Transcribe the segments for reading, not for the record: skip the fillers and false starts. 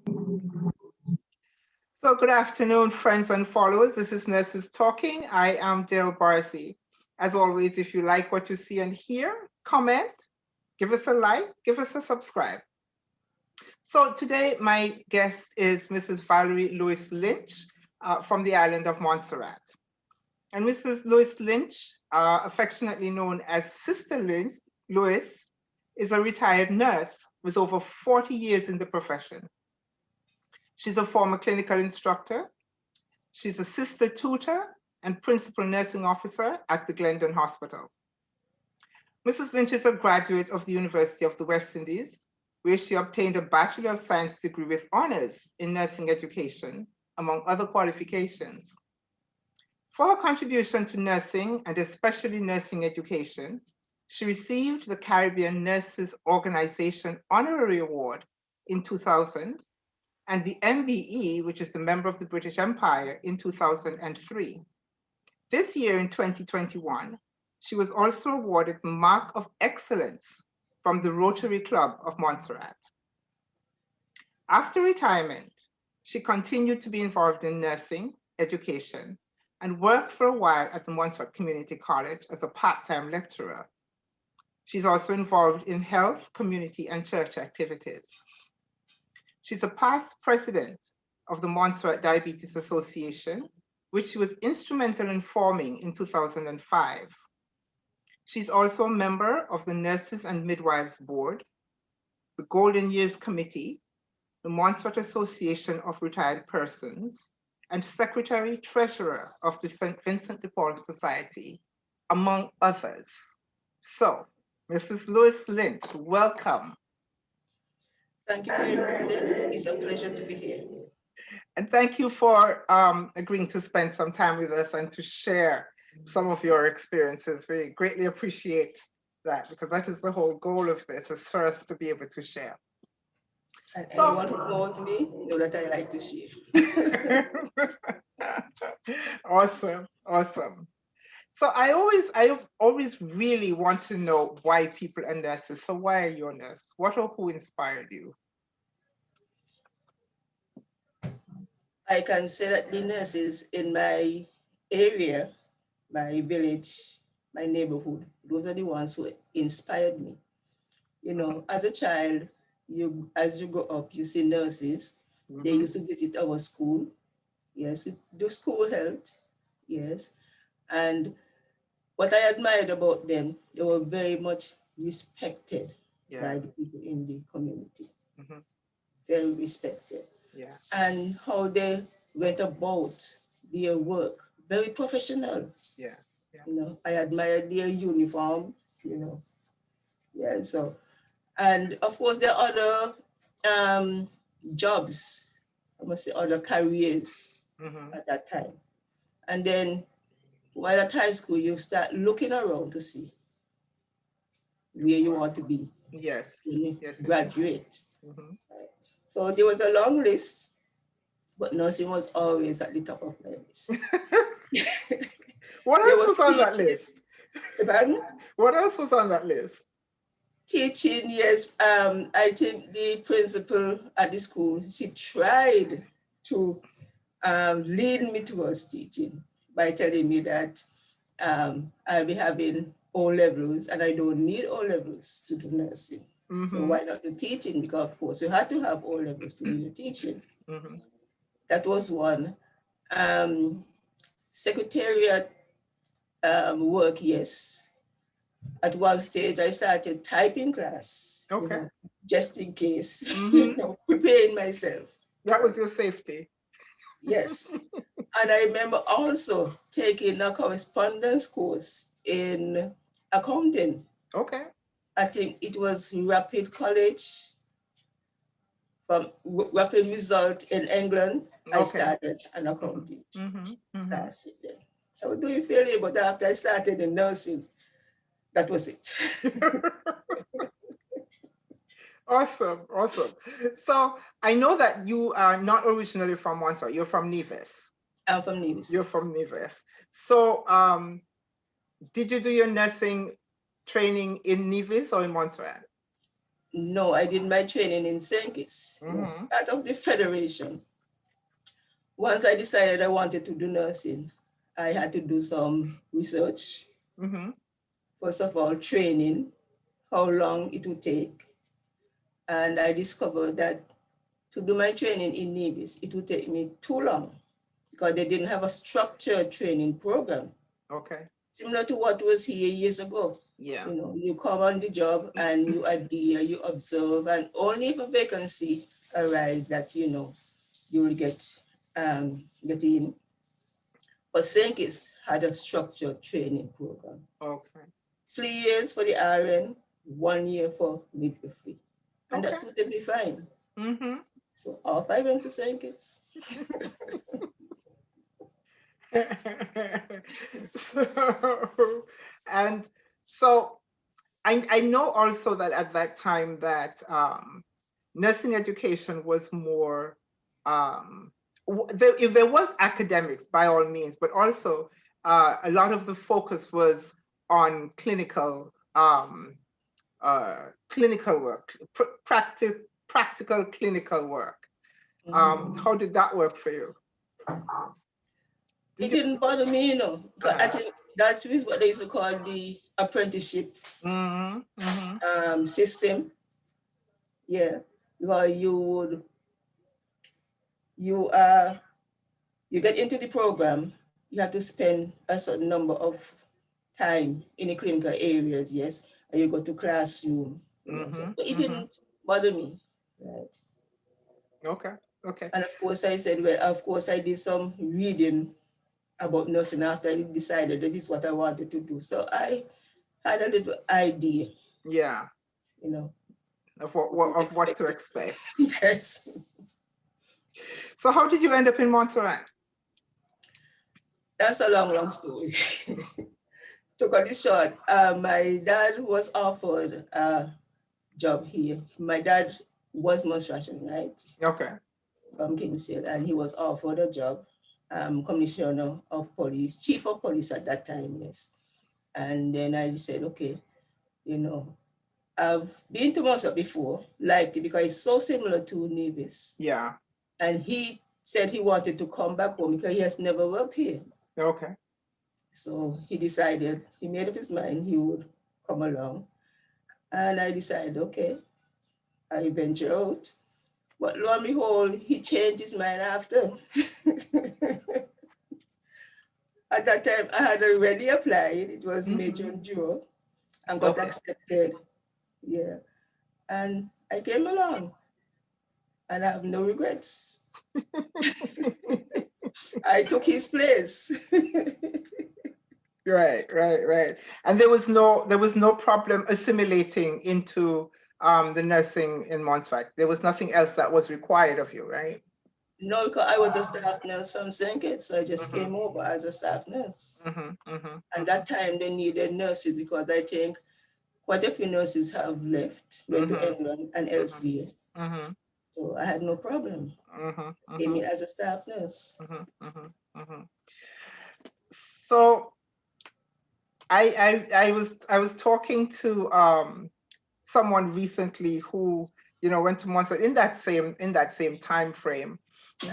So good afternoon, friends and followers. This is Nurses Talking. I am Dale Barcy. As always, if you like what you see and hear, comment, give us a like, give us a subscribe. So today, my guest is Mrs. Valerie Lewis-Lynch from the island of Montserrat. And Mrs. Lewis-Lynch, affectionately known as Sister Lewis, is a retired nurse with over 40 years in the profession. She's a former clinical instructor. She's a sister tutor and principal nursing officer at the Glendon Hospital. Mrs. Lynch is a graduate of the University of the West Indies, where she obtained a Bachelor of Science degree with honors in nursing education, among other qualifications. For her contribution to nursing and especially nursing education, she received the Caribbean Nurses Organization Honorary Award in 2000 and the MBE, which is the Member of the British Empire, in 2003. This year, in 2021, she was also awarded the Mark of Excellence from the Rotary Club of Montserrat. After retirement, she continued to be involved in nursing, education, and worked for a while at the Montserrat Community College as a part-time lecturer. She's also involved in health, community, and church activities. She's a past president of the Montserrat Diabetes Association, which she was instrumental in forming in 2005. She's also a member of the Nurses and Midwives Board, the Golden Years Committee, the Montserrat Association of Retired Persons, and Secretary Treasurer of the St. Vincent de Paul Society, among others. So, Mrs. Lewis-Lynch, welcome. Thank you very much. It's a pleasure to be here. And thank you for agreeing to spend some time with us and to share some of your experiences. We greatly appreciate that, because that is the whole goal of this, is for us to be able to share. And anyone who knows me know that I like to share. Awesome, awesome. So I always really want to know why people are nurses. So why are you a nurse? What or who inspired you? I can say that the nurses in my area, my village, my neighborhood, those are the ones who inspired me. You know, as a child, as you grow up, you see nurses. They used to visit our school. Yes, do school health. Yes. And what I admired about them, they were very much respected by the people in the community. Very respected. Yeah. And how they went about their work, very professional. Yeah. You know, I admired their uniform, you know. Yeah, so, and of course there are other jobs, I must say other careers at that time. And then while at high school, you start looking around to see where you want to be. Yes. When you yes. graduate. So there was a long list, but nursing was always at the top of my list. What else was on that list? Pardon? What else was on that list? Teaching, yes. I think the principal at the school, she tried to lead me towards teaching by telling me that I'll be having O-levels and I don't need O-levels to do nursing. So why not do teaching? Because of course you had to have O-levels to do the teaching. That was one. Secretariat work, yes. At one stage I started typing class. Okay. You know, just in case, you know, preparing myself. That was your safety. Yes. And I remember also taking a correspondence course in accounting. Okay. I think it was Rapid College, from Rapid Result in England. I started an accounting class with them. I was doing fairly, but after I started in nursing, that was it. Awesome, awesome. So I know that you are not originally from Montserrat. You're from Nevis. I'm from Nevis. You're from Nevis. So did you do your nursing training in Nevis or in Montserrat? No, I did my training in St. Kitts, part of the Federation. Once I decided I wanted to do nursing, I had to do some research. First of all, training, how long it would take. And I discovered that to do my training in Nevis, it would take me too long because they didn't have a structured training program. Okay. Similar to what was here years ago. Yeah. You know, you come on the job and you adhere, you observe, and only if a vacancy arrives that, you know, you will get in. But St. Kitts had a structured training program. Okay. 3 years for the RN, 1 year for midwifery. And that suited me fine. So off I went to St. Kitts. So I know also that at that time that nursing education was more, if there was academics by all means, but also a lot of the focus was on clinical work, practical clinical work. How did that work for you? It didn't bother me, you know. I think that's what they used to call the apprenticeship system. Yeah, because you get into the program, you have to spend a certain number of time in the clinical areas, yes, and you go to classroom. So it didn't bother me, right? Okay. And of course, I said, well, of course, I did some reading about nursing after I decided this is what I wanted to do. So I had a little idea. Yeah. You know. Of what to expect. Yes. So how did you end up in Montserrat? That's a long story. To cut it short, my dad was offered a job here. My dad was Montserrat, right? Okay. From Kingston, and he was offered a job, commissioner of police, chief of police at that time, yes. And then I said, okay, you know, I've been to Montserrat before, liked it because it's so similar to Nevis. Yeah. And he said he wanted to come back home because he has never worked here. Okay. So he made up his mind he would come along. And I decided, okay, I venture out. But lo and behold, he changed his mind after. At that time, I had already applied. It was May, June, June, and got accepted. Yeah. And I came along, and I have no regrets. I took his place. Right. And there was no problem assimilating into the nursing in Montserrat. There was nothing else that was required of you, right? No, because I was a staff nurse from St. Kitts, so I just came over as a staff nurse. And that time they needed nurses because I think quite a few nurses have left, went to England and elsewhere. So I had no problem. Came in as a staff nurse. So I was talking to someone recently who, you know, went to Montserrat in that same time frame,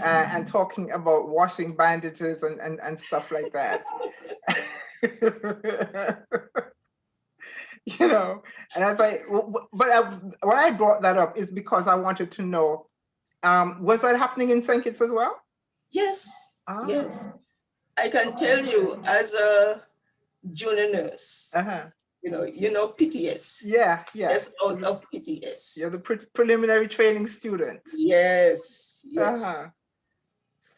and talking about washing bandages and stuff like that. You know, and I was like, when I brought that up is because I wanted to know, was that happening in St. Kitts as well? Yes. Yes. I can tell you as a junior nurse, you know PTS. Yeah. Yes, out of PTS. You're the preliminary training student. Yes.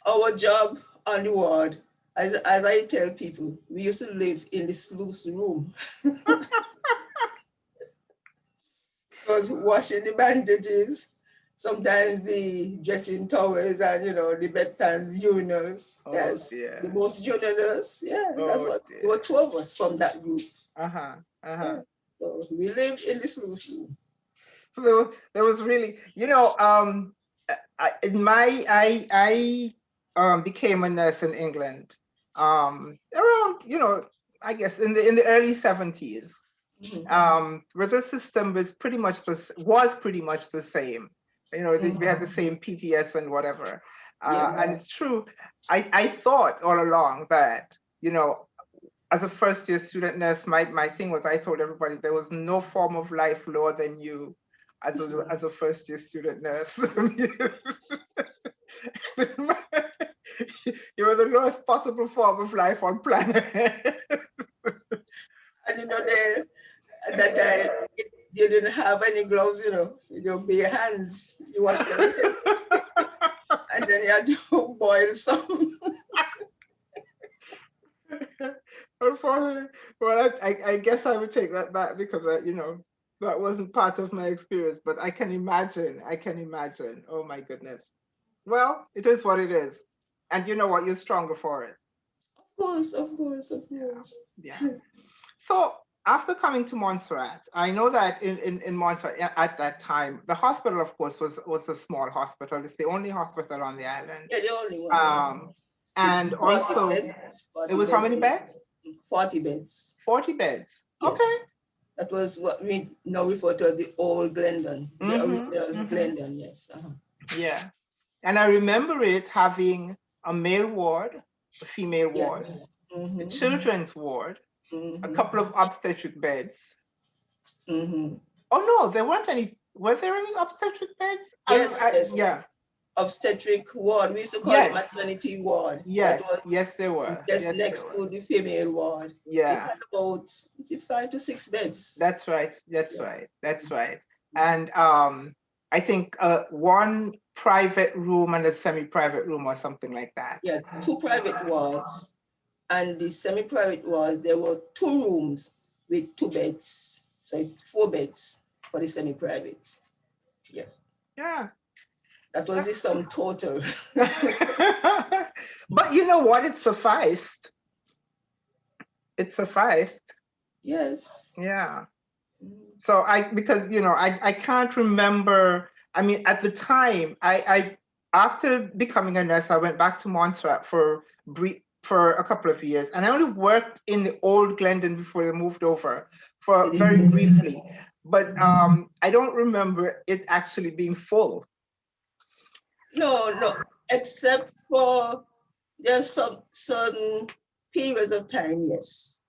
Our job on the ward, as I tell people, we used to live in the sluice room. Because washing the bandages, sometimes the dressing towels and, you know, the bedpans, urinals. Yes, the most junior nurse. Yeah, that's what, there were 2 of us from that group. Yeah. So we lived in the sluice room. So there was really, you know, I became a nurse in England around, you know, I guess in the early 70s. Where the system was pretty much the same. You know, we had the same PTS and whatever. And it's true. I thought all along that, you know, as a first year student nurse, my thing was I told everybody there was no form of life lower than you as a first year student nurse. You were the lowest possible form of life on planet. And you know, that time you didn't have any gloves, you know, your bare hands, you wash them. And then you had to boil some. Unfortunately, well, I guess I would take that back because, you know, that wasn't part of my experience, but I can imagine. Oh my goodness. Well, it is what it is. And you know what? You're stronger for it. Of course. Yeah. So after coming to Montserrat, I know that in Montserrat at that time, the hospital, of course, was a small hospital. It's the only hospital on the island. Yeah, the only one. And also, it was how many beds? 40 beds. 40 beds. Yes. Okay. That was what we now refer to as the old Glendon, the original Glendon, yes. Yeah. And I remember it having a male ward, a female ward, a children's ward, a couple of obstetric beds. Oh no, there weren't any. Were there any obstetric beds? Yes. Yeah. Obstetric ward. We used to call it maternity ward. Yes, there were. Just next to the female ward. Yeah. It had about 5 to 6 beds. That's right. And I think one private room and a semi-private room or something like that. Yeah, 2 private wards. And the semi-private ward, there were 2 rooms with 2 beds. So 4 beds for the semi-private. Yeah. Yeah. That was the sum total. But you know what? It sufficed. Yes. Yeah. So because you know, I can't remember. I mean, at the time, I after becoming a nurse, I went back to Montserrat for a couple of years, and I only worked in the old Glendon before they moved over for very briefly. But I don't remember it actually being full. No, except for there's some certain periods of time, yes.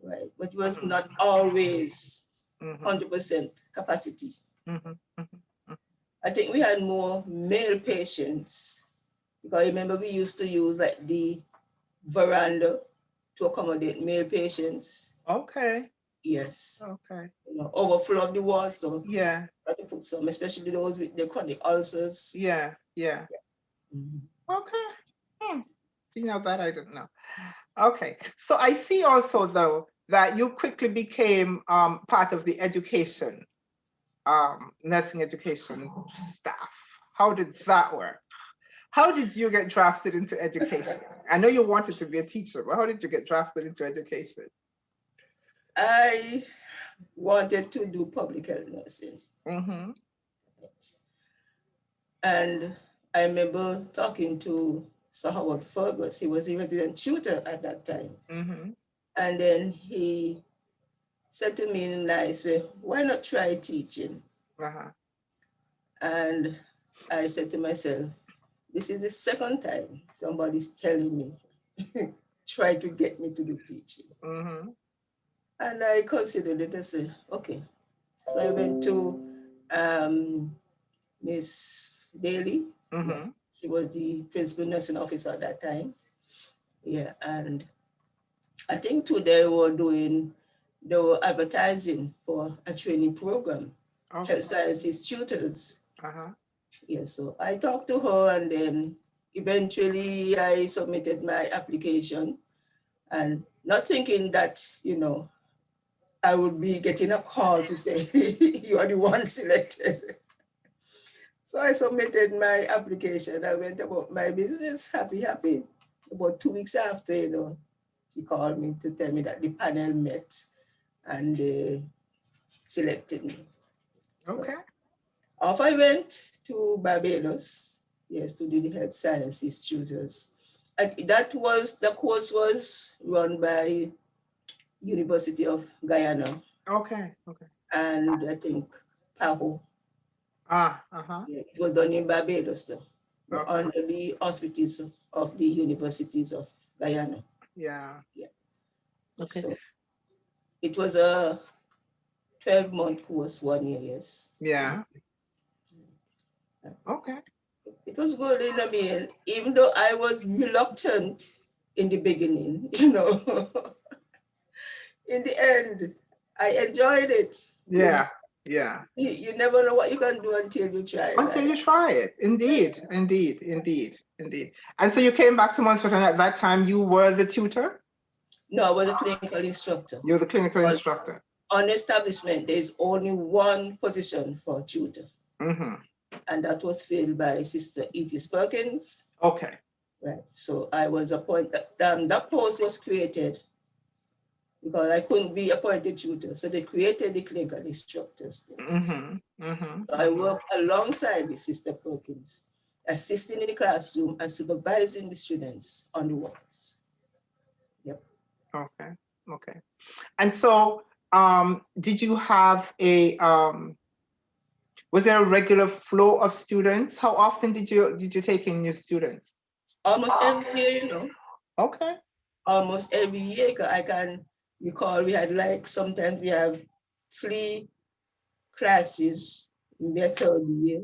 Right, but it was not always 100% capacity. I think we had more male patients because remember we used to use like the veranda to accommodate male patients. Okay. Yes. Okay. You know, overflow of the walls, so yeah. Try to put some, especially those with the chronic ulcers. Yeah. Okay. See, now that I didn't know. Okay. So I see also though that you quickly became part of the education, nursing education staff. How did that work? How did you get drafted into education? I know you wanted to be a teacher, but how did you get drafted into education? I wanted to do public health nursing. And I remember talking to Sir Howard Fergus. He was a resident tutor at that time. And then he said to me in a nice way, why not try teaching? And I said to myself, this is the second time somebody's telling me, try to get me to do teaching. And I considered it. I said, okay. So I went to Miss Daly. She was the principal nursing officer at that time. Yeah, and I think too they were advertising for a training program, health sciences tutors. Yeah, so I talked to her, and then eventually I submitted my application, and not thinking that, you know, I would be getting a call to say, you are the one selected. So I submitted my application. I went about my business, happy. About 2 weeks after, you know, she called me to tell me that the panel met and they selected me. Okay. So off I went to Barbados, yes, to do the health sciences tutors. And the course was run by University of Guyana, Okay. Okay. and I think Paho. Uh-huh. Yeah, it was done in Barbados, though, but Okay. under the auspices of the universities of Guyana. Yeah. Yeah. Okay. So it was a 12-month course, 1 year, yes. Yeah. Okay. It was good, I mean, even though I was reluctant in the beginning, in the end, I enjoyed it. Yeah. Yeah. You never know what you can do until you try, Until right? you try it. Indeed. Indeed. Indeed. Indeed. And so you came back to Montserrat, and at that time you were the tutor? No, I was a clinical instructor. You're the clinical instructor. On establishment, there's only one position for tutor. Mm-hmm. And that was filled by Sister Edith Perkins. Okay. Right. So I was appointed, that post was created because I couldn't be appointed tutor. So they created the clinical instructors post. Mm-hmm. Mm-hmm. So I worked alongside with Sister Perkins, assisting in the classroom and supervising the students on the wards. Yep. Okay. Okay. And so did you have a was there a regular flow of students? How often did you take in new students? Almost every year, Okay. Almost every year. I can recall we had sometimes we have 3 classes in their 3rd year,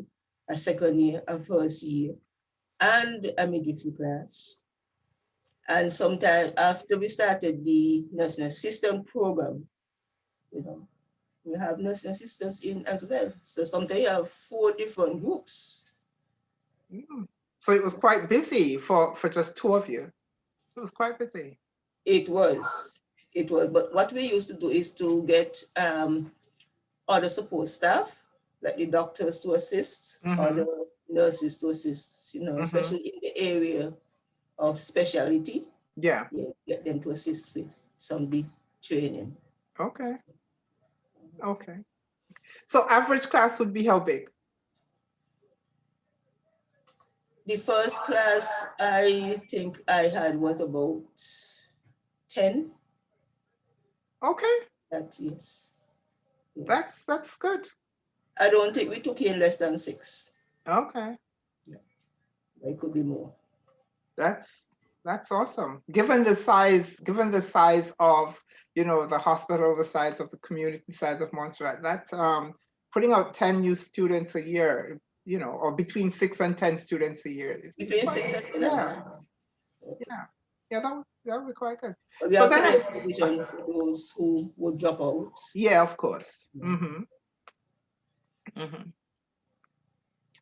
a 2nd year, a 1st year, and a midwifery class. And sometimes after we started the nursing assistant program, we have nursing assistants in as well. So sometimes you have 4 different groups. So it was quite busy for just 2 of you. It was quite busy. It was. But what we used to do is to get other support staff, like the doctors to assist, or the nurses to assist, especially in the area of specialty. Yeah. Get them to assist with some of the training. Okay. Okay. So average class would be how big? The first class I think I had was about 10. Okay. Yes. Yeah. That's good. I don't think we took in less than 6. Okay. Yeah. It could be more. That's awesome. Given the size of, the hospital, the size of the community, size of Montserrat, that's putting out 10 new students a year, or between 6 and 10 students a year. Between 6 and 10. Yeah, that would be quite good. But we have to make provision for those who would drop out. Yeah, of course. Mm-hmm. Mm-hmm.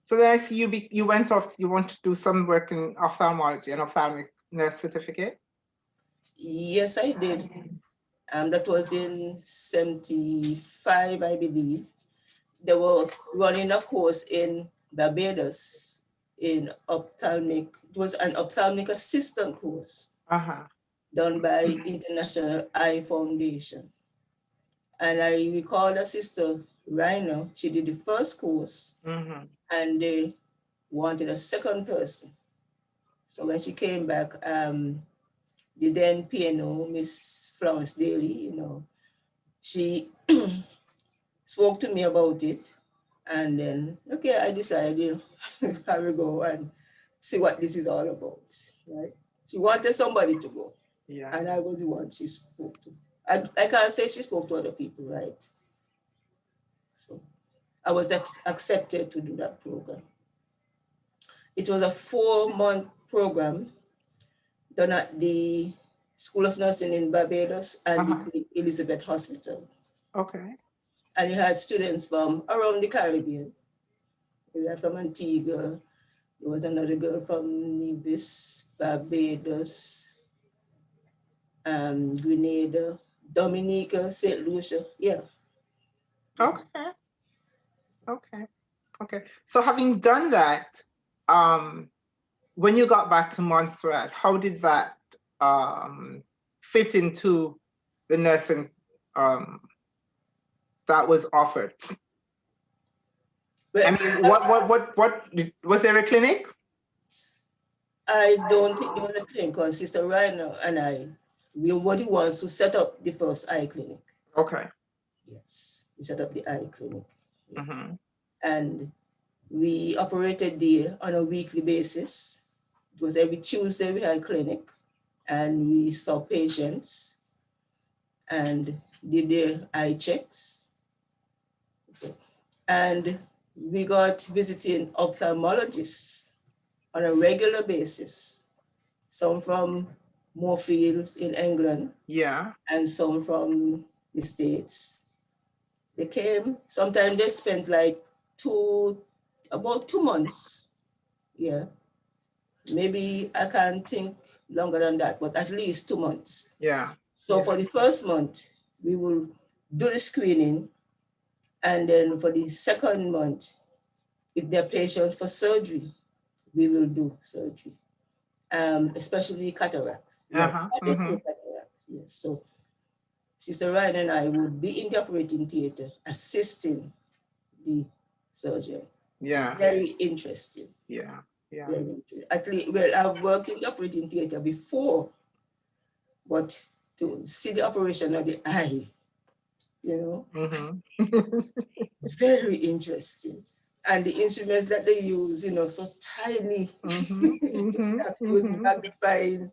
So then I see you went off, you want to do some work in ophthalmology, an ophthalmic nurse certificate? Yes, I did. That was in 75, I believe. They were running a course in Barbados in ophthalmic. It was an ophthalmic assistant course done by International Eye Foundation. And I recall a sister, Rhino, she did the first course, and they wanted a second person. So when she came back, the then PNO, Miss Florence Daly, she spoke to me about it. And then, okay, I decided, I will go and see what this is all about, right? She wanted somebody to go. Yeah. And I was the one she spoke to. I can't say she spoke to other people, right? So I was accepted to do that program. It was a 4-month program done at the School of Nursing in Barbados and the Queen Elizabeth Hospital. Okay. And you had students from around the Caribbean. We had from Antigua. There was another girl from Nevis, Barbados, Grenada, Dominica, St. Lucia. Yeah. Okay. Okay. So having done that, when you got back to Montserrat, how did that fit into the nursing that was offered? I mean, what was there a clinic? I don't think there was a clinic because Sister Rhino and I we were the ones who set up the first eye clinic. Okay. Yes, we set up the eye clinic. Mm-hmm. And we operated there on a weekly basis. It was every Tuesday we had clinic, and we saw patients and did their eye checks. And we got visiting ophthalmologists on a regular basis, some from Moorfields in England, Yeah. and some from the States. They came, sometimes they spent like about 2 months. Yeah. Maybe I can't think longer than that, but at least 2 months. Yeah. So Yeah. for the first month, we will do the screening. And then for the second month, if they're patients for surgery, we will do surgery, especially cataract. Uh-huh. Mm-hmm. Cataract. Yes. So Sister Ryan and I would be in the operating theater assisting the surgeon. Yeah. Very interesting. Yeah. Yeah. Very interesting. At least, well, I've worked in the operating theater before, but to see the operation of the eye, Mm-hmm. very interesting. And the instruments that they use, so tiny. Mm-hmm. Mm-hmm. With Mm-hmm. magnifying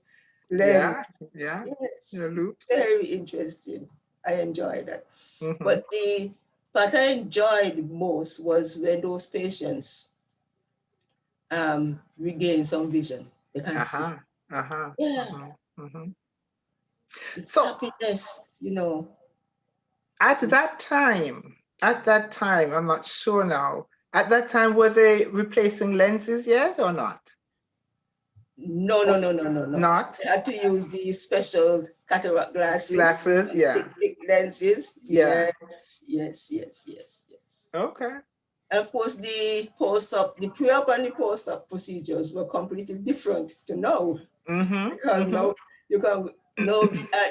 Yeah. lens. Yeah. Yes. The loops. Very interesting. I enjoyed that. Mm-hmm. But the part I enjoyed most was when those patients regain some vision. They can see. Uh-huh. Yeah. Mm-hmm. Mm-hmm. The So happiness, at that time, I'm not sure now. At that time, were they replacing lenses yet or not? No. Not? They had to use the special cataract glasses. Glasses, yeah. Big lenses. Yeah. Yes. Okay. And of course, the post-op, the pre-op and the post-op procedures were completely different to now. Mm-hmm. Because Mm-hmm. now you can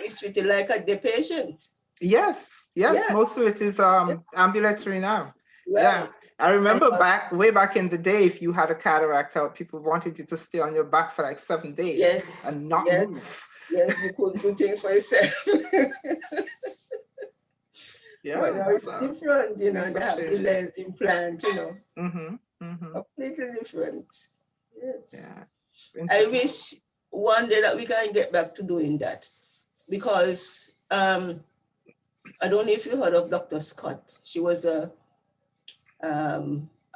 it's treated like the patient. Yes. Yeah. Most of it is ambulatory now. Right. Yeah. I remember way back in the day, if you had a cataract out, people wanted you to stay on your back for like 7 days. Yes. And not move. Yes, you couldn't do things for yourself. Yeah. But now it's different, they have the lens implant, Mm-hmm. Mm-hmm. Completely different. Yes. Yeah. I wish one day that we can get back to doing that, because I don't know if you heard of Dr. Scott. She was a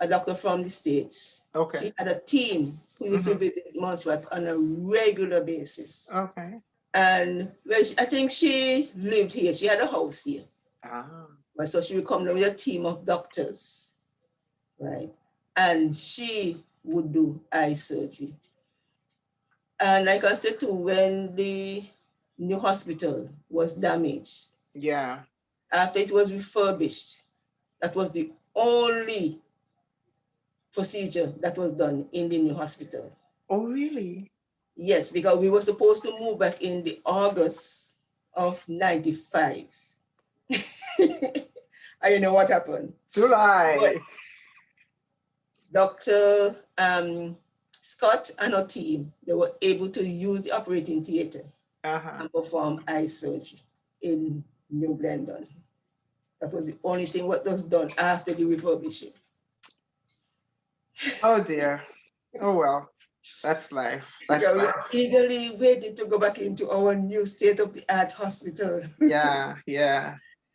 doctor from the States. Okay. She had a team who used to visit Montserrat on a regular basis. Okay. And I think she lived here. She had a house here. So she would come down with a team of doctors, right? And she would do eye surgery. And like I said too, when the new hospital was damaged, after it was refurbished, that was the only procedure that was done in the new hospital. Oh, really? Yes, because we were supposed to move back in the August of 95. And you know what happened? July. But Dr. Scott and her team, they were able to use the operating theater and perform eye surgery in New Glendon. That was the only thing what was done after the refurbishing. Oh dear. Oh well, that's life. That's life. We're eagerly waiting to go back into our new state-of-the-art hospital. Yeah.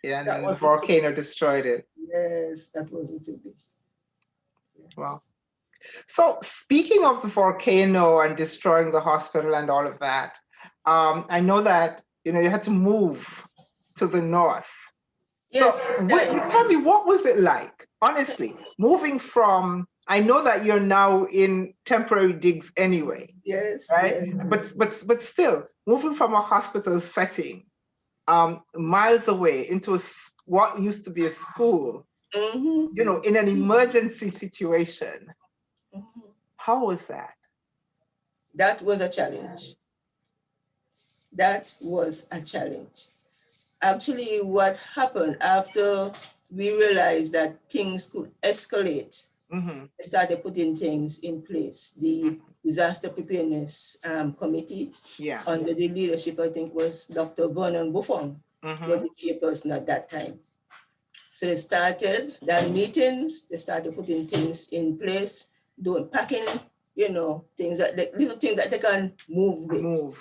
And then the volcano destroyed it. Yes, that wasn't too big. Yes. Well, so speaking of the volcano and destroying the hospital and all of that, I know that you had to move to the north. Yes. So tell me, what was it like, honestly, moving from? I know that you're now in temporary digs anyway. Yes. Right. Yes. But still, moving from a hospital setting, miles away into what used to be a school, in an emergency situation. How was that? That was a challenge. Actually, what happened after we realized that things could escalate they started putting things in place. The Disaster Preparedness Committee, under the leadership, I think, was Dr. Vernon Buffon, was the chairperson at that time. So they started their meetings, they started putting things in place, doing packing, you know, things that little things that they can move with.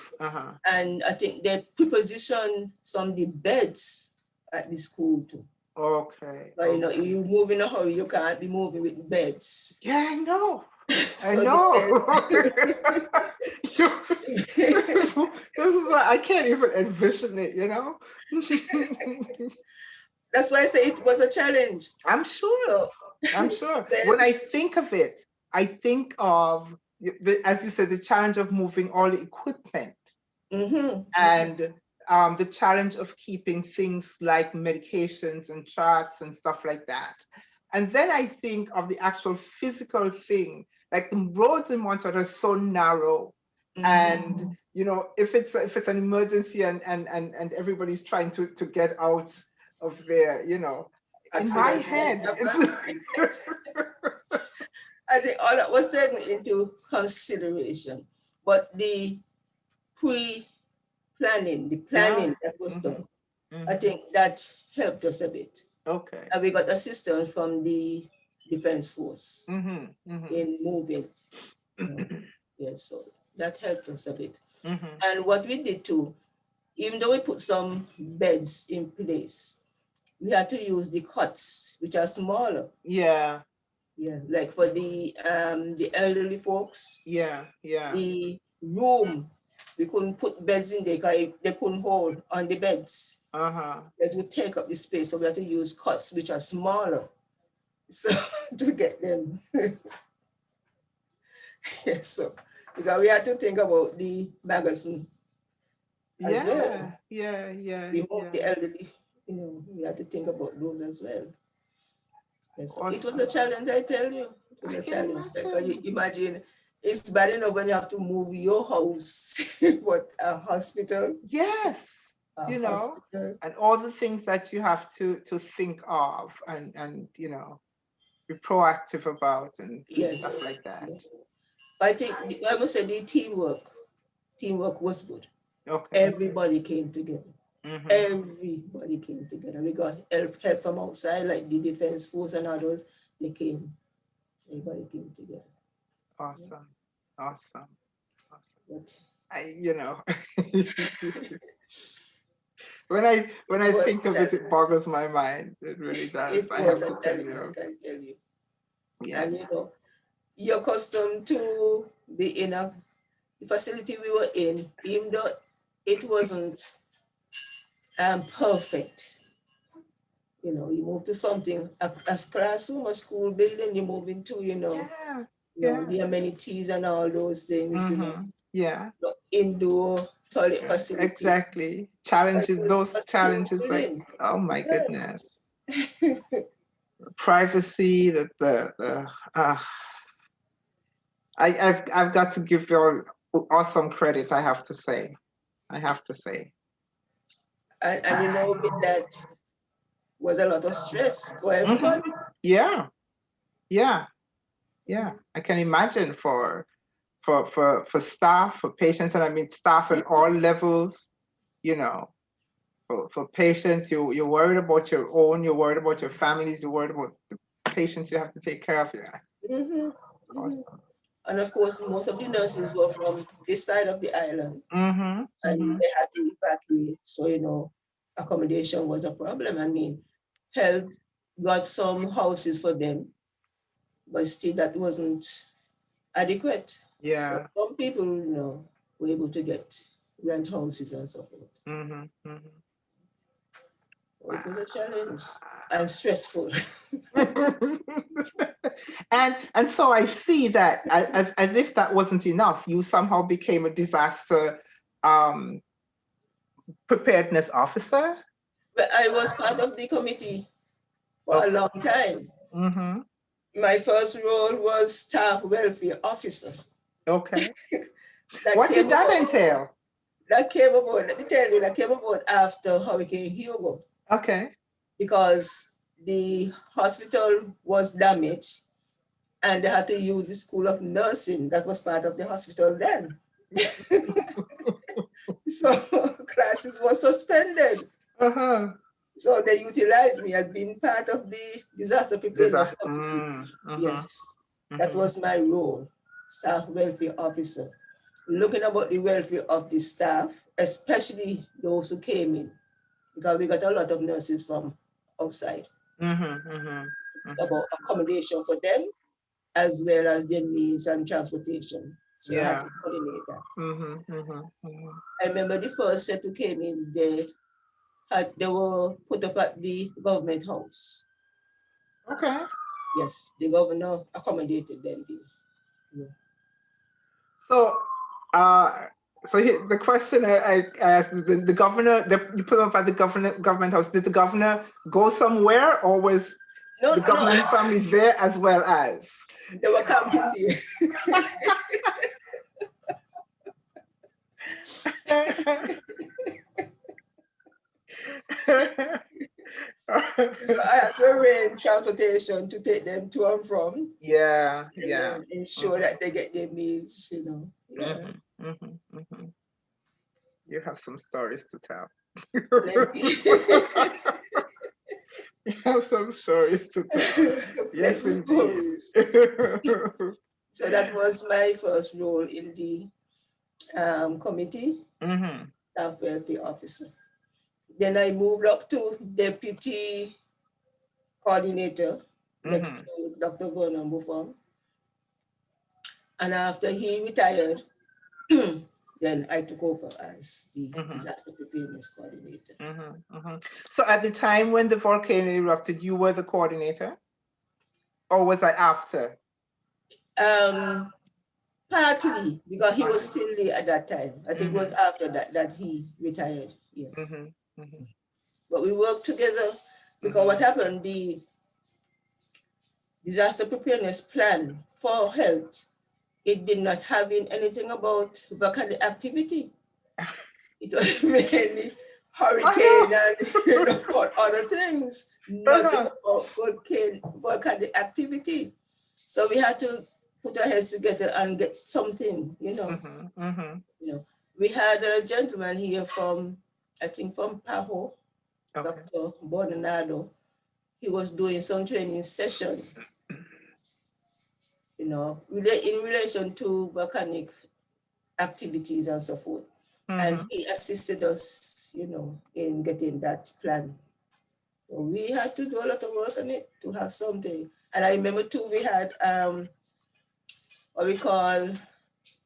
And I think they prepositioned some of the beds at the school too. Okay. But you know, you move in a hurry, you can't be moving with beds. Yeah, I know. So I know. This is why I can't even envision it, you know? That's why I say it was a challenge. I'm sure. So, I'm sure. When I think of it, I think of, as you said, the challenge of moving all the equipment and the challenge of keeping things like medications and charts and stuff like that. And then I think of the actual physical thing, like the roads in Montserrat are so narrow. And you know, if it's an emergency and everybody's trying to get out of there, you know, in my head, I think all that was taken into consideration, but the planning that was done, I think that helped us a bit. Okay. And we got assistance from the Defense Force in moving. Yes, so that helped us a bit. And what we did too, even though we put some beds in place, we had to use the cots, which are smaller. Yeah. Yeah, like for the elderly folks. Yeah, yeah. The room, we couldn't put beds in there because they couldn't hold on the beds. Beds would take up the space, so we had to use cots which are smaller, so to get them. Yes, so because we had to think about the magazine as well. Yeah. We hope the elderly, you know, we had to think about those as well. Yes, awesome. It was a challenge, I tell you. It was a challenge. Because you imagine, it's bad enough when you have to move your house, but a hospital. Yes. You know, and all the things that you have to think of and you know, be proactive about and stuff like that. Yes. I think I must say the teamwork was good. Okay. Everybody came together. Everybody came together. We got help from outside, like the Defense Force and others. They came. Everybody came together. Awesome. But, you know, when I think of it, it boggles my mind. It really does. I have to tell you. I can tell you. Yeah. And you know, you're accustomed to be in the facility we were in, even though it wasn't perfect. You know, you move to something, a classroom, a school building, you move into, you know, the amenities and all those things, you know. Yeah. The indoor toilet facility. Exactly. Those challenges, like, oh my goodness. Privacy, I've got to give you all awesome credit, I have to say. And you know, with that was a lot of stress for everybody. Yeah. I can imagine for staff, for patients, and I mean staff at all levels, you know. For patients, you're worried about your own, you're worried about your families, you're worried about the patients you have to take care of. Awesome. And of course, most of the nurses were from this side of the island, and they had to evacuate. So, you know, accommodation was a problem. I mean, health got some houses for them, but still that wasn't adequate. Yeah. So some people, you know, were able to get rent houses and so forth. It was a challenge and stressful. and so I see that as if that wasn't enough, you somehow became a disaster preparedness officer. But I was part of the committee for a long time. My first role was staff welfare officer. Okay. What did that entail? That came about, let me tell you, that came about after Hurricane Hugo. Okay. Because the hospital was damaged and they had to use the School of Nursing that was part of the hospital then. So classes were suspended. Uh-huh. So they utilized me as being part of the disaster preparedness committee. Yes, that was my role, staff welfare officer, looking about the welfare of the staff, especially those who came in, because we got a lot of nurses from outside. About accommodation for them, as well as their meals and transportation. So I had to coordinate that. I remember the first set who came in, they were put up at the government house. Okay. Yes, the governor accommodated them there. Yeah. So, here, the question I asked, the governor, you put them up at the government house. Did the governor go somewhere, or was the governing family there as well as? They were camping there. So I had to arrange transportation to take them to and from. Yeah. And ensure that they get their meals, you know. Yeah. You have some stories to tell. You have some stories to tell. Yes, indeed. So that was my first role in the committee, staff welfare officer. Then I moved up to deputy coordinator next to Dr. Vernon Buffon. And after he retired, then I took over as the disaster preparedness coordinator. So at the time when the volcano erupted, you were the coordinator? Or was that after? Partly, because he was still there at that time. I think it was after that he retired, yes. But we worked together because what happened, the disaster preparedness plan for health, it did not have in anything about volcanic activity. It was mainly hurricane and other things, nothing about volcanic activity. So we had to put our heads together and get something, you know. You know, we had a gentleman here from, I think from Paho, Dr. Bonanado. He was doing some training session, you know, in relation to volcanic activities and so forth. And he assisted us, you know, in getting that plan. So we had to do a lot of work on it to have something. And I remember too, we had what we call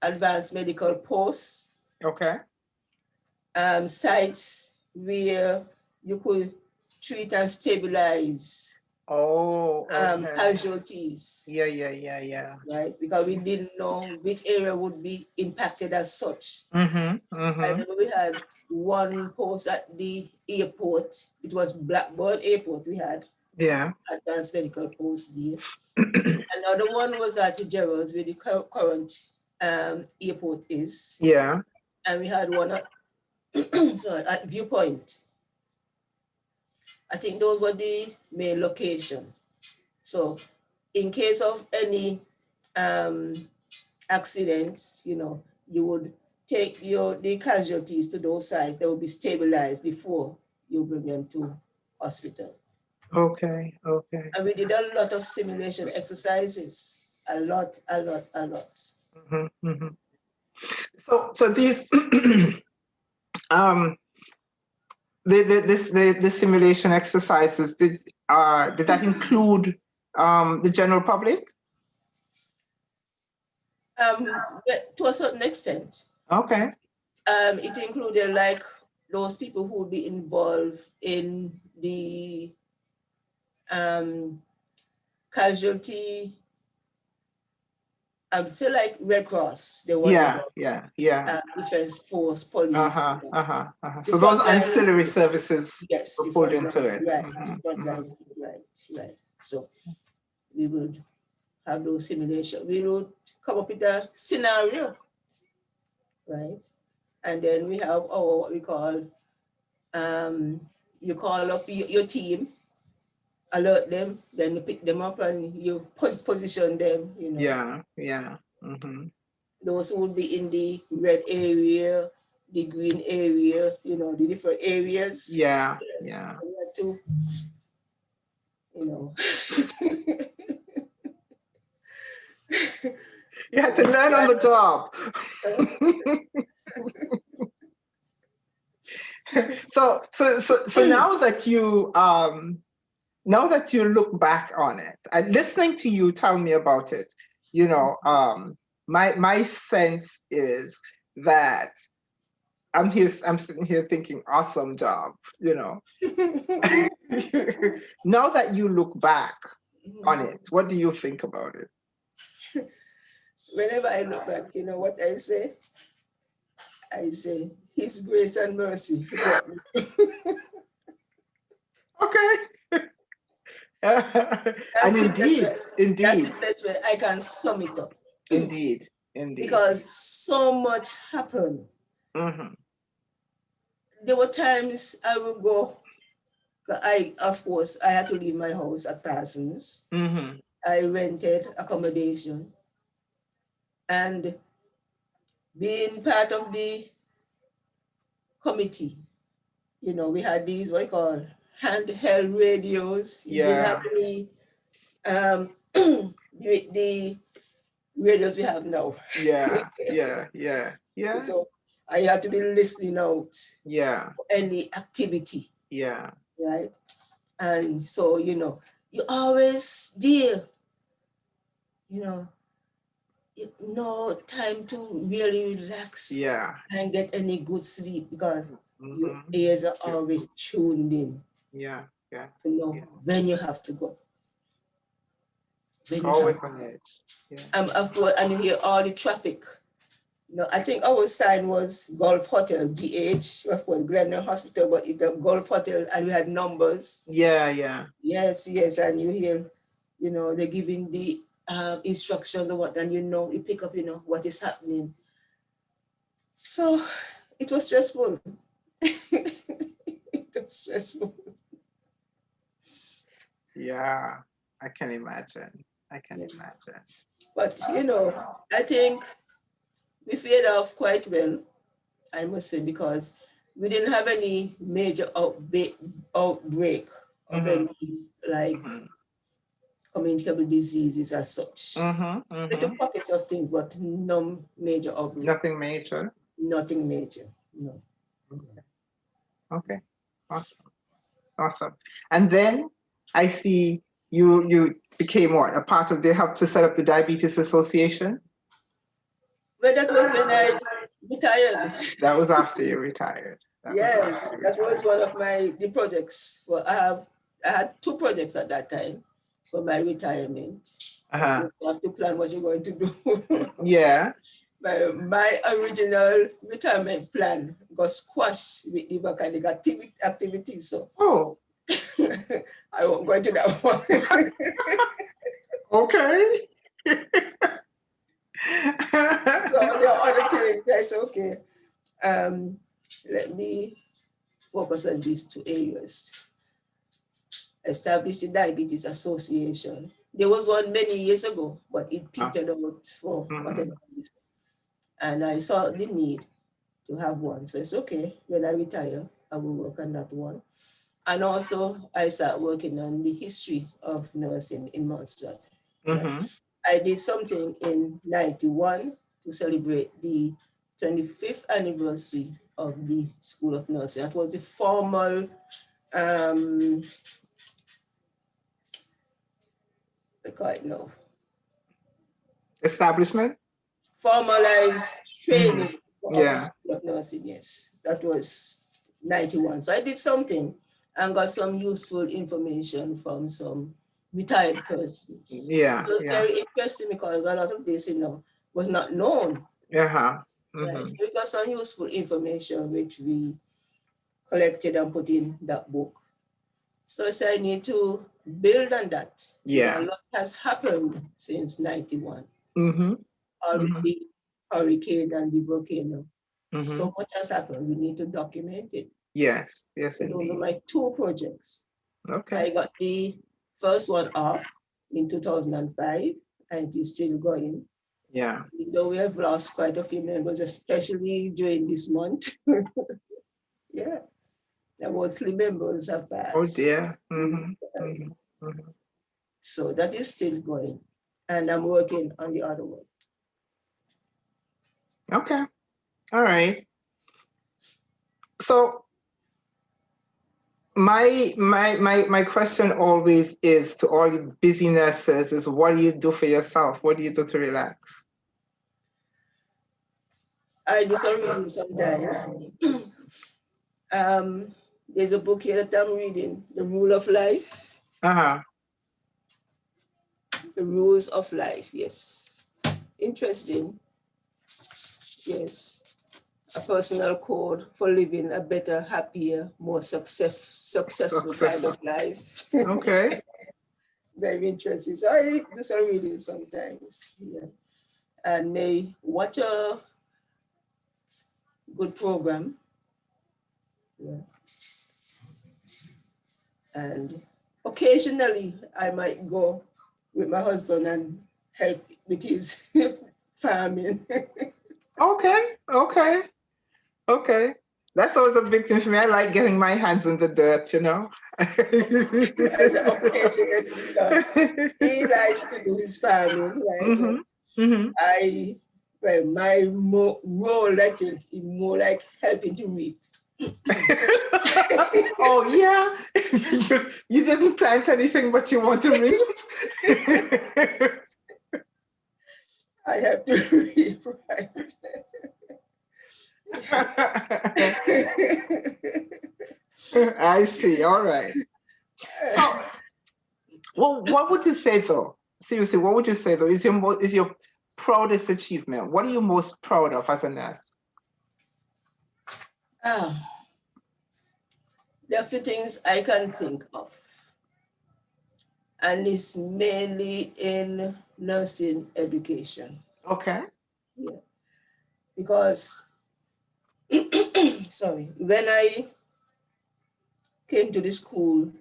advanced medical posts. Okay. Sites where you could treat and stabilize casualties. Yeah. Right, because we didn't know which area would be impacted as such. I remember we had one post at the airport. It was Blackburn Airport. We had advanced medical post there. Another one was at Gerald's, where the current airport is. Yeah. And we had one at at Viewpoint. I think those were the main location. So in case of any accidents, you know, you would take the casualties to those sites. They will be stabilized before you bring them to hospital. Okay. And we did a lot of simulation exercises, a lot. So these the simulation exercises, did that include the general public? To a certain extent. Okay. It included like those people who would be involved in the casualty. So like Red Cross, they were Defense Force, Police. So those ancillary services were pulled into it. Right. So we would have those simulations. We would come up with a scenario, right? And then we have what we call, you call up your team, alert them, then you pick them up and you position them, you know. Yeah, yeah. Mm-hmm. Those who would be in the red area, the green area, you know, the different areas. Yeah, yeah. So we had to, you know. You had to learn on the job. So now that you look back on it and listening to you tell me about it, you know, my sense is that I'm sitting here thinking, awesome job, you know. Now that you look back on it, what do you think about it? Whenever I look back, you know what I say? I say, His grace and mercy brought me. Okay. That's And the best way. That's indeed, the best way I can sum it up. indeed. Because so much happened. Mm-hmm. There were times I would go. Of course, I had to leave my house at Parsons. Mm-hmm. I rented accommodation, and being part of the committee, you know, we had these what you call handheld radios. You didn't have Yeah. any the radios we have now. Yeah. Yeah. Yeah. Yeah. So I had to be listening out Yeah. for any activity, Yeah. right? And so, you know, you always deal, you know, no time to really relax Yeah. and get any good sleep because your Mm-hmm. ears are Yeah. always tuned in Yeah. Yeah. to know Yeah. when you have to go. When you Always have on edge. Yeah. of course, and you hear all the traffic. You know, I think our sign was Gulf Hotel, GH, of course, Glenelg Hospital, but it's a Gulf Hotel, and we had numbers. Yeah. Yeah. Yes, yes, and you hear, you know, they're giving the instructions or what, and you know, you pick up, you know, what is happening. So it was stressful. It was stressful. Yeah. I can imagine. I can imagine. But, you know, I think we fared off quite well, I must say, because we didn't have any major outbreak of any like communicable diseases as such. Little pockets of things, but no major outbreak. Nothing major. Nothing major. No. Okay. Awesome. Awesome. And then I see you became what? A part of, they helped to set up the Diabetes Association? Well, that was when I retired. That was after you retired. Yes, that was one of the projects. Well, I had two projects at that time for my retirement. Uh-huh. You have to plan what you're going to do. Yeah. My original retirement plan got squashed with the volcanic activity. So I won't go into that one. Okay. So the other thing, that's okay. Let me focus on these two areas. Established the Diabetes Association. There was one many years ago, but it petered out for whatever reason. And I saw the need to have one. So it's okay, when I retire, I will work on that one. And also, I started working on the history of nursing in Montserrat. I did something in 91 to celebrate the 25th anniversary of the School of Nursing. That was the formal I call it now. Establishment? Formalized training for Yeah. School of Nursing, yes. That was 91. So I did something and got some useful information from some retired person. Yeah. It was very interesting because a lot of this, you know, was not known. Uh-huh. Right? So we got some useful information which we collected and put in that book. So I need to build on that. Yeah. A lot has happened since 91. All the hurricane and the volcano. So much has happened. We need to document it. Yes. Yes, So those indeed. are my two projects. Okay. I got the first one up in 2005, and it is still going. Yeah. Even though we have lost quite a few members, especially during this month. Yeah, about 3 members have passed. Oh dear. So that is still going, and I'm working on the other one. Okay. All right. So my question always is to all you busy nurses is, what do you do for yourself? What do you do to relax? I do some reading sometimes. There's a book here that I'm reading, The Rule of Life. Uh-huh. The Rules of Life, yes. Interesting. Yes. A personal code for living a better, happier, more successful kind of life. Okay. Very interesting. So I do some reading sometimes. Yeah. And may watch a good program. Yeah. And occasionally I might go with my husband and help with his farming. Okay. That's always a big thing for me. I like getting my hands in the dirt, you know. As occasionally, he likes to do his farming, right? My role that is more like helping to reap. Oh yeah, you didn't plant anything, but you want to reap. I have to reap, right? I see. All right. So, well, what would you say though? Seriously, what would you say though? Is your proudest achievement? What are you most proud of as a nurse? There are a few things I can think of, and it's mainly in nursing education. Okay. Yeah, because sorry, when I came to the school,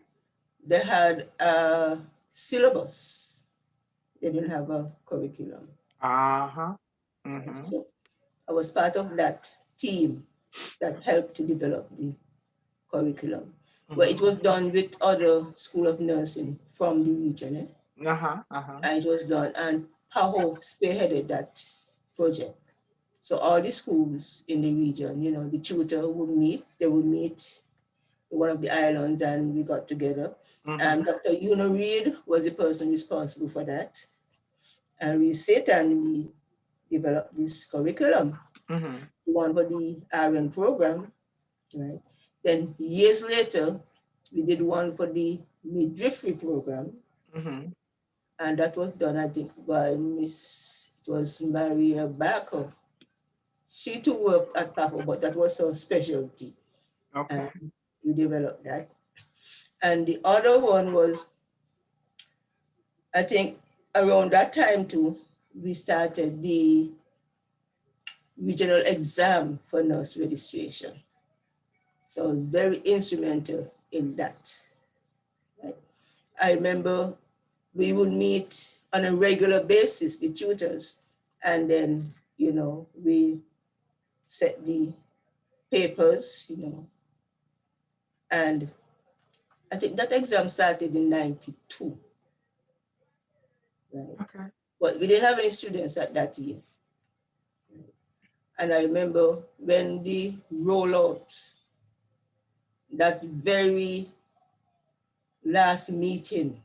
they had a syllabus. They didn't have a curriculum. Uh-huh. So I was part of that team that helped to develop the curriculum. But it was done with other school of nursing from the region. And it was done, and PAHO spearheaded that project. So all the schools in the region, the tutor would meet, they would meet in one of the islands, and we got together. And Dr. Una Reed was the person responsible for that. And we sit and we develop this curriculum, one for the RN program, right? Then years later, we did one for the midwifery program. And that was done, I think, by it was Maria Barker. She too worked at PAHO, but that was her specialty. Okay. And we developed that. And the other one was, I think, around that time too, we started the regional exam for nurse registration. So very instrumental in that. Right? I remember we would meet on a regular basis, the tutors, and then, we set the papers, and I think that exam started in 92. Right? Okay. But we didn't have any students at that year. And I remember when the rollout, that very last meeting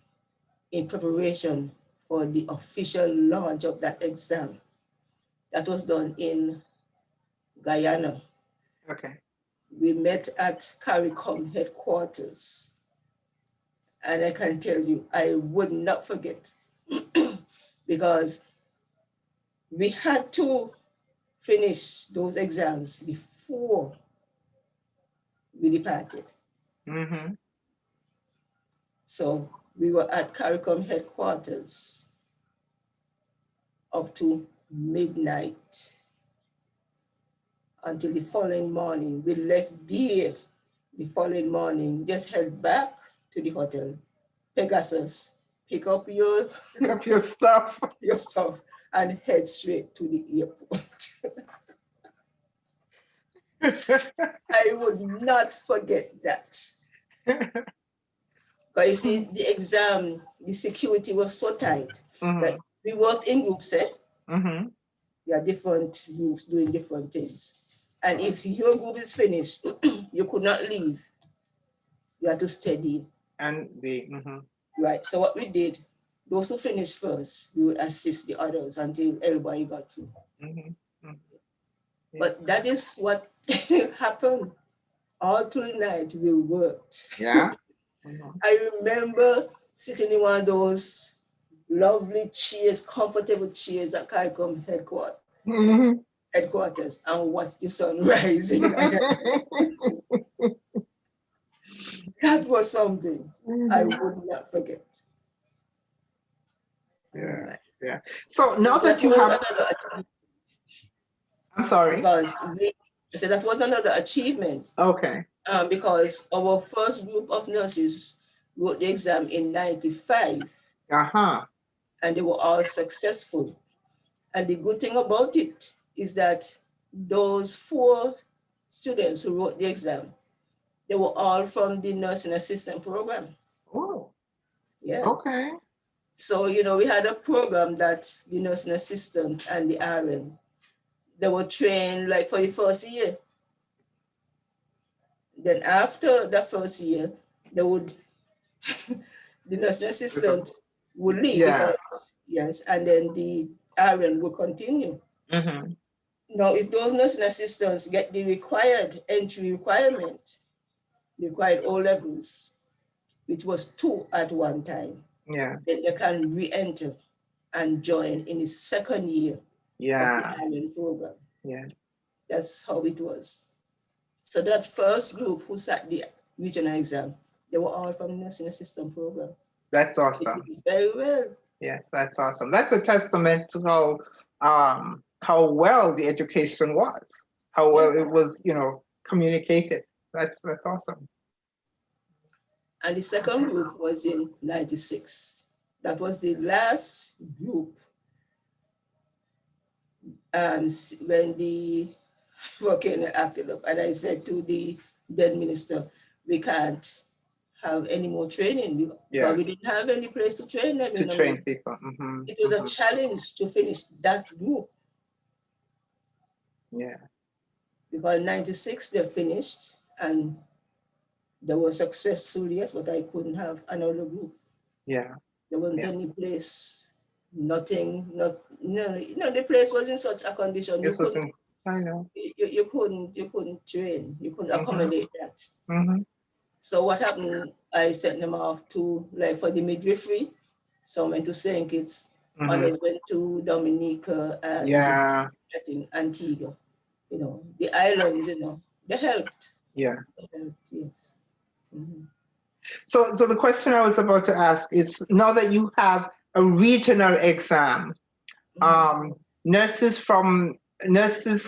in preparation for the official launch of that exam, that was done in Guyana. Okay. We met at CARICOM headquarters. And I can tell you, I would not forget because we had to finish those exams before we departed. So we were at CARICOM headquarters up to midnight until the following morning. We left there the following morning, just head back to the hotel, Pegasus, pick up your stuff. your stuff and head straight to the airport. I would not forget that. Because you see, the exam, the security was so tight that we worked in groups, eh? There are different groups doing different things. And if your group is finished, you could not leave. You had to study. And Right. So what we did, those who finished first, we would assist the others until everybody got through. But that is what happened. All through the night, we worked. Yeah. I remember sitting in one of those lovely chairs, comfortable chairs at CARICOM headquarters and watch the sun rising. That was something I would not forget. Yeah, yeah. So now that you have, I'm sorry. Because I said that was another achievement. Okay. Because our first group of nurses wrote the exam in '95. And they were all successful. And the good thing about it is that those 4 students who wrote the exam, they were all from the nursing assistant program. Oh. Yeah. Okay. So, you know, we had a program that the nursing assistant and the RN, they were trained like for the first year. Then after the first year, they would, the nursing assistant would leave. Yeah. Because, yes, and then the RN would continue. Now, if those nursing assistants get the required entry requirement, the required O levels, which was 2 at one time, yeah, then they can re-enter and join in the second year of the RN program. Yeah. That's how it was. So that first group who sat the regional exam, they were all from the nursing assistant program. That's awesome. Very well. Yes, that's awesome. That's a testament to how well the education was, how well it was, you know, communicated. That's awesome. And the second group was in '96. That was the last group. And when the volcano acted up, and I said to the then minister, we can't have any more training because we didn't have any place to train them. To train people. It was a challenge to finish that group. Yeah. Because in '96 they finished and they were successful, yes, but I couldn't have another group. Yeah. There wasn't any place, nothing, the place was in such a condition. You couldn't, I know. You couldn't train, you couldn't accommodate that. So what happened, I sent them off to, like for the midwifery, some went to St. Kitts, others went to Dominica and I think Antigua. You know, the islands, you know, they helped. Yeah. They helped, yes. So the question I was about to ask is, now that you have a regional exam, nurses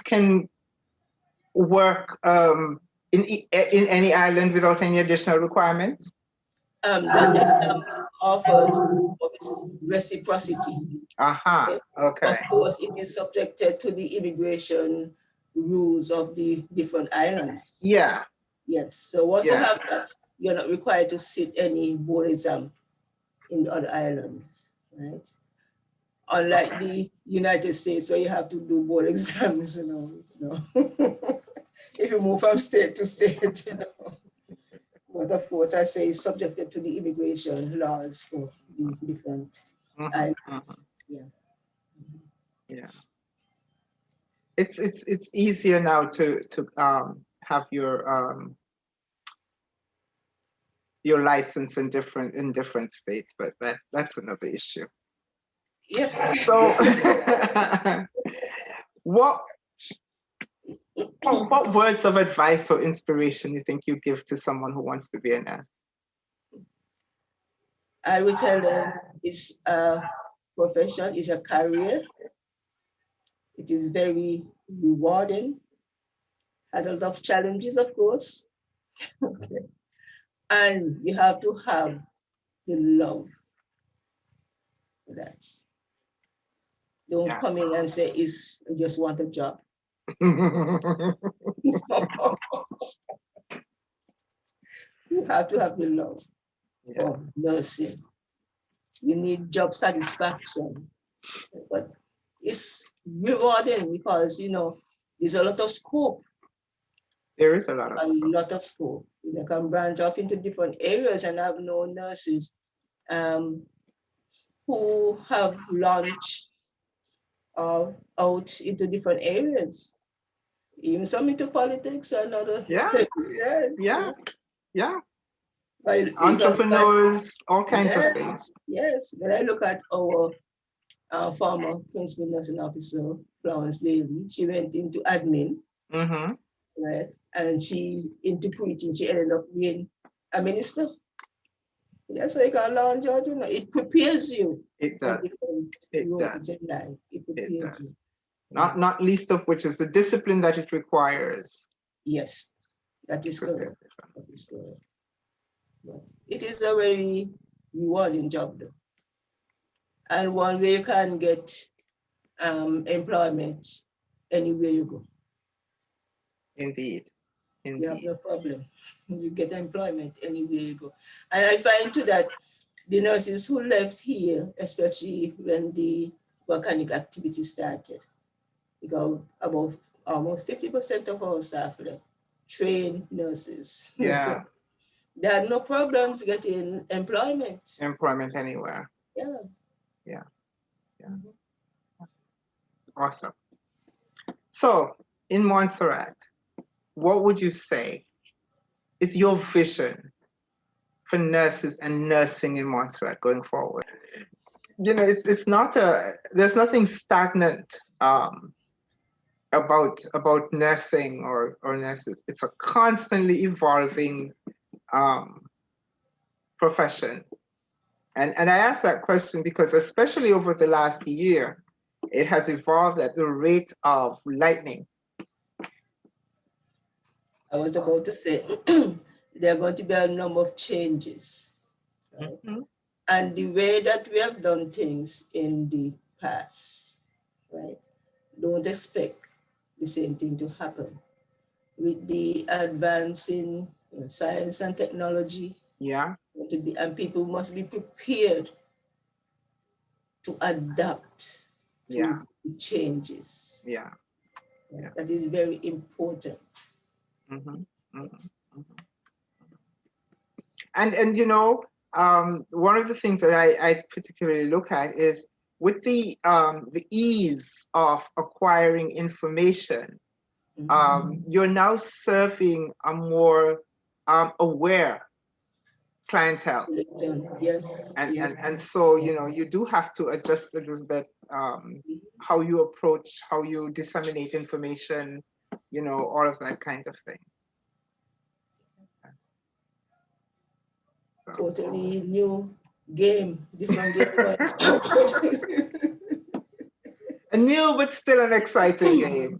can work in any island without any additional requirements? That exam offers reciprocity. Okay. Of course, it is subjected to the immigration rules of the different islands. Yeah. Yes. So once you have that, you're not required to sit any board exam in the other islands, right? Unlike the United States, where you have to do board exams, you know. If you move from state to state, you know. But of course, I say it's subjected to the immigration laws for the different islands. Yeah. It's easier now to have your license in different states, but that's another issue. Yeah. So what words of advice or inspiration you think you give to someone who wants to be a nurse? I will tell them it's a profession, it's a career. It is very rewarding. Has a lot of challenges, of course. Okay. And you have to have the love for that. Don't come in and say, I just want a job. You have to have the love for nursing. You need job satisfaction. But it's rewarding because, there's a lot of scope. There is a lot of scope. A lot of scope. You can branch off into different areas, and I've known nurses who have launched out into different areas, even some into politics and other. Entrepreneurs, all kinds of things. Yes, when I look at our former principal nursing officer, Florence Daly, she went into admin, right? And she into preaching. She ended up being a minister. That's how you can launch out. It prepares you. It does. It does. It prepares you. Not least of which is the discipline that it requires. Yes, that is correct. That is correct. But it is a very rewarding job, though, and one where you can get employment anywhere you go. Indeed. You have no problem. You get employment anywhere you go. And I find too that the nurses who left here, especially when the volcanic activity started, because about almost 50% of our staff left, trained nurses. Yeah. They had no problems getting employment. Employment anywhere. Yeah. Awesome. So in Montserrat, what would you say is your vision for nurses and nursing in Montserrat going forward? It's not there's nothing stagnant about nursing or nurses. It's a constantly evolving profession. And I ask that question because especially over the last year, it has evolved at the rate of lightning. I was about to say, there are going to be a number of changes. Right? And the way that we have done things in the past, right? Don't expect the same thing to happen. With the advance in science and technology, and people must be prepared to adapt to the changes. That is very important. And one of the things that I particularly look at is with the ease of acquiring information, you're now serving a more aware clientele. Yes. And so you do have to adjust a little bit how you approach, how you disseminate information, all of that kind of thing. Totally new game, different game. A new but still an exciting game.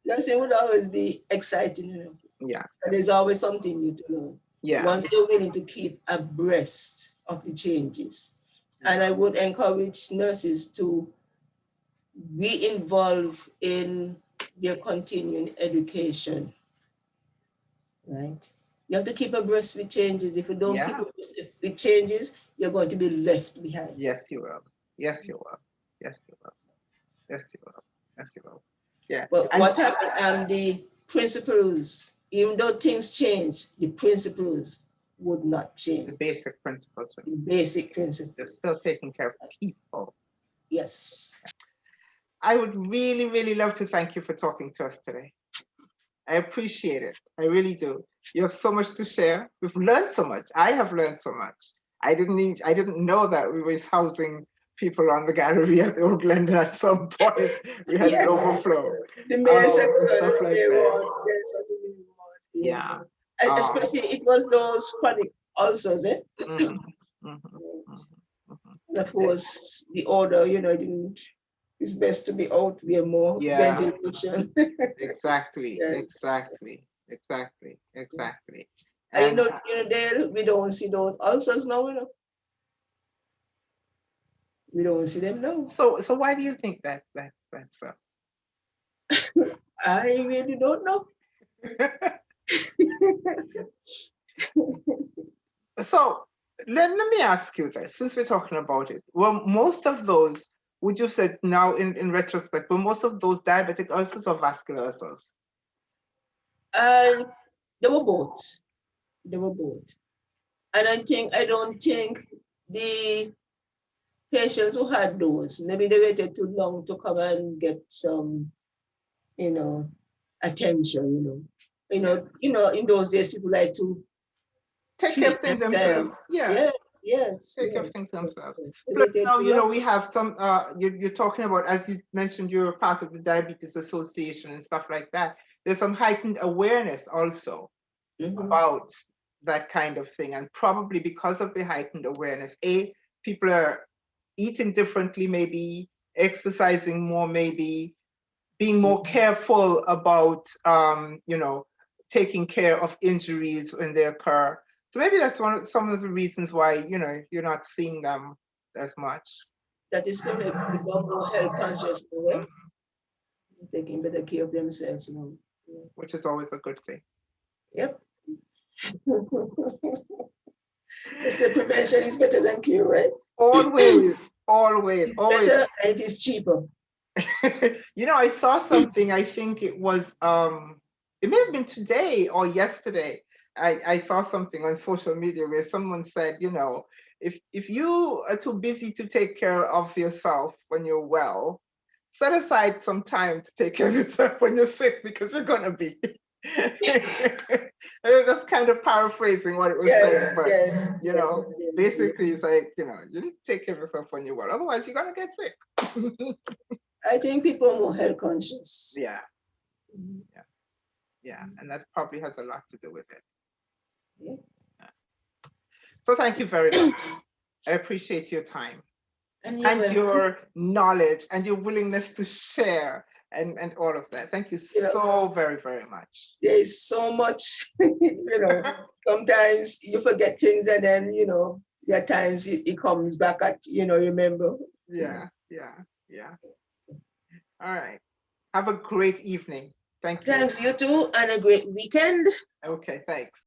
Nursing would always be exciting, Yeah. And there's always something new to learn. Yeah. Once you're willing to keep abreast of the changes. And I would encourage nurses to be involved in their continuing education. Right? You have to keep abreast with changes. If you don't keep abreast with changes, you're going to be left behind. Yes, you will. Yes, you will. Yes, you will. Yes, you will. Yes, you will. Yeah. But what happened? The principles, even though things change, the principles would not change. The basic principles. The basic principles. They're still taking care of people. Yes. I would really, really love to thank you for talking to us today. I appreciate it. I really do. You have so much to share. We've learned so much. I have learned so much. I didn't know that we were housing people on the gallery at the Oak Glendon at some point. We had an overflow. The main stuff like that. Yeah. Especially it was those chronic ulcers, eh? That was the order, it's best to be out where more ventilation. Exactly. And there we don't see those ulcers now, We don't see them now. so why do you think that's so? I really don't know. So let me ask you this, since we're talking about it. Well, most of those, would you say now in retrospect, were most of those diabetic ulcers or vascular ulcers? They were both. They were both. And I don't think the patients who had those, maybe they waited too long to come and get some, attention, in those days, people like to Take care of things themselves. Yeah. Yes. Take care of things themselves. They Plus waited now, too long. we have some, you're talking about, as you mentioned, you're part of the Diabetes Association and stuff like that. There's some heightened awareness also about that kind of thing. And probably because of the heightened awareness, people are eating differently, maybe exercising more, maybe being more careful about, taking care of injuries when they occur. So maybe that's some of the reasons why, you're not seeing them as much. That is correct. Become more health conscious, right? Taking better care of themselves now. Which is always a good thing. Yep. They say prevention is better than cure, right? Always. Better, and it is cheaper. I saw something, I think it was, it may have been today or yesterday. I saw something on social media where someone said, if you are too busy to take care of yourself when you're well, set aside some time to take care of yourself when you're sick, because you're going to be. That's kind of paraphrasing what it was saying, but basically it's like, you need to take care of yourself when you're well, otherwise you're going to get sick. I think people are more health conscious. Yeah. And that probably has a lot to do with it. Yeah. So thank you very much. I appreciate your time and your knowledge and your willingness to share and all of that. Thank you so very, very much. There is so much, sometimes you forget things, and then, there are times it comes back at, remember. Yeah. All right. Have a great evening. Thank you. Thanks, you too, and a great weekend. Okay, thanks.